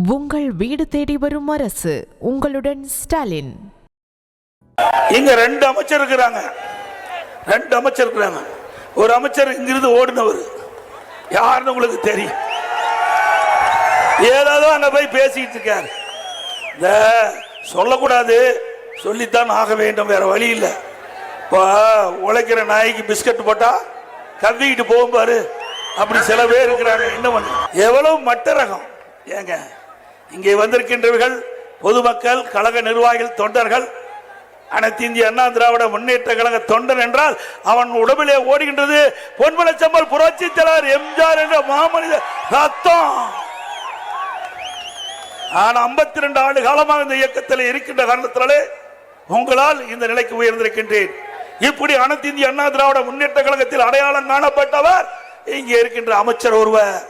உங்கள் வீடு தேடி வரும் அரசு, உங்களுடன் ஸ்டாலின். இங்க ரெண்டு அமைச்சர் இருக்கிறாங்க. ஒரு அமைச்சர் இங்கிருந்து ஓடினவர் யாருன்னு உங்களுக்கு தெரியும். ஏதாவது அங்க போய் பேசிட்டு இருக்காரு. இந்த சொல்லக்கூடாது, சொல்லித்தான் ஆக வேண்டும், வேற வழி இல்லை. இப்போ உழைக்கிற நாய்க்கு பிஸ்கட் போட்டா கவ்விக்கிட்டு போகும் பாரு, அப்படி சில பேர் இருக்கிறாங்க. என்ன பண்ண எவ்வளவு மட்ட ரகம். ஏங்க இங்கே வந்திருக்கின்றவர்கள் பொதுமக்கள், கழக நிர்வாகிகள், தொண்டர்கள். அனைத்து இந்திய அண்ணா திராவிட முன்னேற்ற கழக தொண்டன் என்றால் அவன் உடம்பிலே ஓடுகின்றது பொன்மனச்செம்மல் புரட்சி தலைவர் எம்ஜிஆர் என்ற மாமனித ரத்தம். நான் 52 ஆண்டு காலமாக இந்த இயக்கத்தில் இருக்கின்ற காரணத்தினாலே உங்களால் இந்த நிலைக்கு உயர்ந்திருக்கின்றேன். இப்படி அனைத்து இந்திய அண்ணா திராவிட முன்னேற்ற கழகத்தில் அடையாளம் காணப்பட்டவர் இங்கே இருக்கின்ற அமைச்சர் ஒருவர்,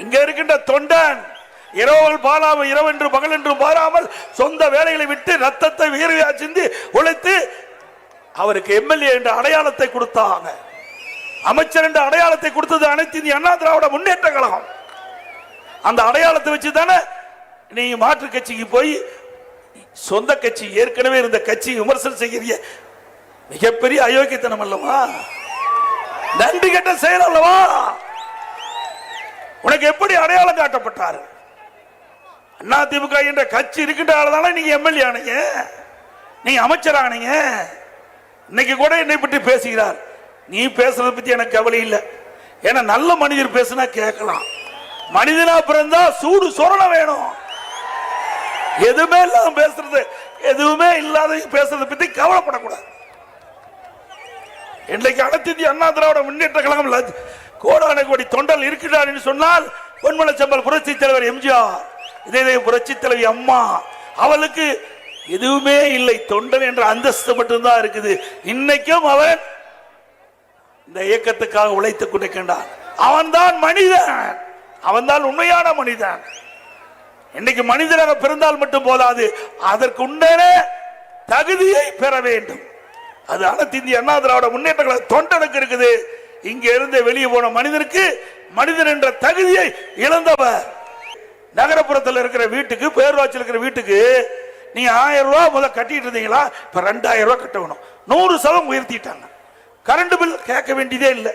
இங்க இருக்கின்ற தொண்டன். இரவென்று பகல் என்று பாராமல் சொந்த வேலைகளை விட்டு ரத்தத்தை வியர்வையா சிந்தி உழைத்து அவருக்கு எம்எல்ஏ என்ற அடையாளத்தை கொடுத்தாங்க. அமைச்சர் என்ற அடையாளத்தை கொடுத்தது அனைத்து இந்திய அண்ணா திராவிட முன்னேற்ற கழகம். அந்த அடையாளத்தை வச்சு தானே நீங்க மாற்று கட்சிக்கு போய் சொந்த கட்சி, ஏற்கனவே இருந்த கட்சி விமர்சனம் செய்கிற மிகப்பெரிய அயோக்கியத்தனம் அல்லவா? நன்றி கெட்ட செயல் அல்லவா? உனக்கு எப்படி அடையாளம் காட்டப்பட்டார்? அதிமுக என்ற கட்சி இருக்கின்றதால நீங்க எம்எல்ஏ ஆனீங்க, நீங்க அமைச்சர் ஆனீங்க. இன்னைக்கு கூட என்னை பற்றி பேசுகிறார். நீ பேசுறதை பத்தி எனக்கு கவலை இல்லை. ஏன்னா நல்ல மனிதர் பேசுனா கேட்கலாம். மனிதனா பிறந்தா சூடு சொரண வேணும். எதுவுமே இல்லாத பேசுறது, எதுவுமே இல்லாத பேசுறதை பத்தி கவலைப்படக்கூடாது. இன்றைக்கு அனைத்து இந்திய அண்ணா திராவிட முன்னேற்ற கழகம் கோடான கோடி தொண்டல் இருக்கிறார் என்று சொன்னால் பொன்மனச்செம்மல் புரட்சி தலைவர் எம்ஜிஆர், இதே புரட்சி தலைவி அம்மா, அவளுக்கு எதுவுமே இல்லை, தொண்டன் என்ற அந்தஸ்து மட்டும்தான் இருக்குது. இன்னைக்கும் அவன் இந்த இயக்கத்துக்காக உழைத்துக் கொண்டிருக்கின்றான். அவன்தான் மனிதன், அவன்தான் உண்மையான மனிதன். இன்னைக்கு மனிதனாக பிறந்தால் மட்டும் போதாது, அதற்கு உண்டான தகுதியை பெற வேண்டும். அது அனைத்து இந்திய அண்ணா திராவிட முன்னேற்ற கழக தொண்டனுக்கு இருக்குது. இங்க இருந்து வெளியே போன மனிதனுக்கு மனிதன் என்ற தகுதியை இழந்தவர். நகரப்புறத்தில் இருக்கிற வீட்டுக்கு, பேரூராட்சியில் இருக்கிற வீட்டுக்கு நீங்க 1000 ரூபாய் முதல்ல கட்டிட்டு இருந்தீங்களா, இப்ப 2000 ரூபாய் கட்டணும். 100% உயர்த்திட்டாங்க. கரண்ட் பில் கேட்க வேண்டியதே இல்லை.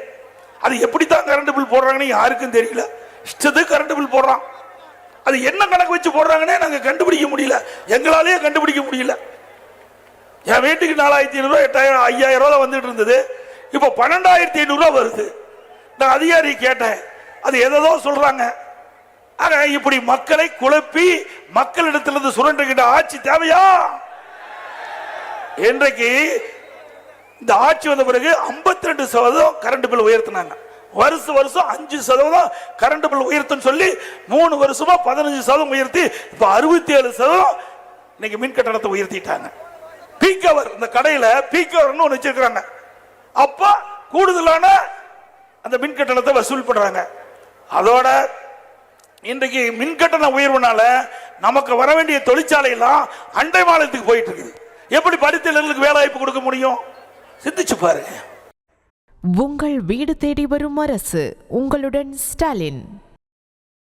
அது எப்படித்தான் கரண்ட் பில் போடுறாங்கன்னு யாருக்கும் தெரியல. இஷ்டத்துக்கு கரண்ட் பில் போடுறான். அது என்ன கணக்கு வச்சு போடுறாங்கன்னே நாங்க கண்டுபிடிக்க முடியல, எங்களாலேயே கண்டுபிடிக்க முடியல. என் வீட்டுக்கு 4500 ரூபாய், 8000, 5000 ரூபாய் வந்துட்டு இருந்தது. இப்ப 12500 ரூபாய் வருது. நான் அதிகாரி கேட்டேன், அது ஏதோ சொல்றாங்க. ஆக இப்படி மக்களை குழப்பி மக்களிடத்திலிருந்து சுரண்டுகின்ற ஆட்சி தேவையா? இன்றைக்கு இந்த ஆட்சி வந்த பிறகு 52% கரண்ட் பில் உயர்த்தினாங்க. வருஷம் 5% கரண்ட் பில் உயர்த்துன்னு சொல்லி 3 வருஷமா 15% உயர்த்தி இப்ப 67% இன்னைக்கு மின் கட்டணத்தை உயர்த்திட்டாங்க. பீக்கவர், இந்த கடையில பீக்கவர் ஒன்று வச்சிருக்காங்க. அப்ப கூடுதலான அந்த மின் கட்டணத்தை வசூல் பண்றாங்க. அதோட இன்றைக்கு மின் கட்டண உயர்வுனால நமக்கு வர வேண்டிய தொழிற்சாலை எல்லாம் அண்டை மாநிலத்துக்கு போயிட்டு இருக்குது. எப்படி படித்தவர்களுக்கு வேலை வாய்ப்பு கொடுக்க முடியும்? சிந்திச்சு பாருங்க. உங்கள் வீடு தேடி வரும் அரசு, உங்களுடன் ஸ்டாலின்.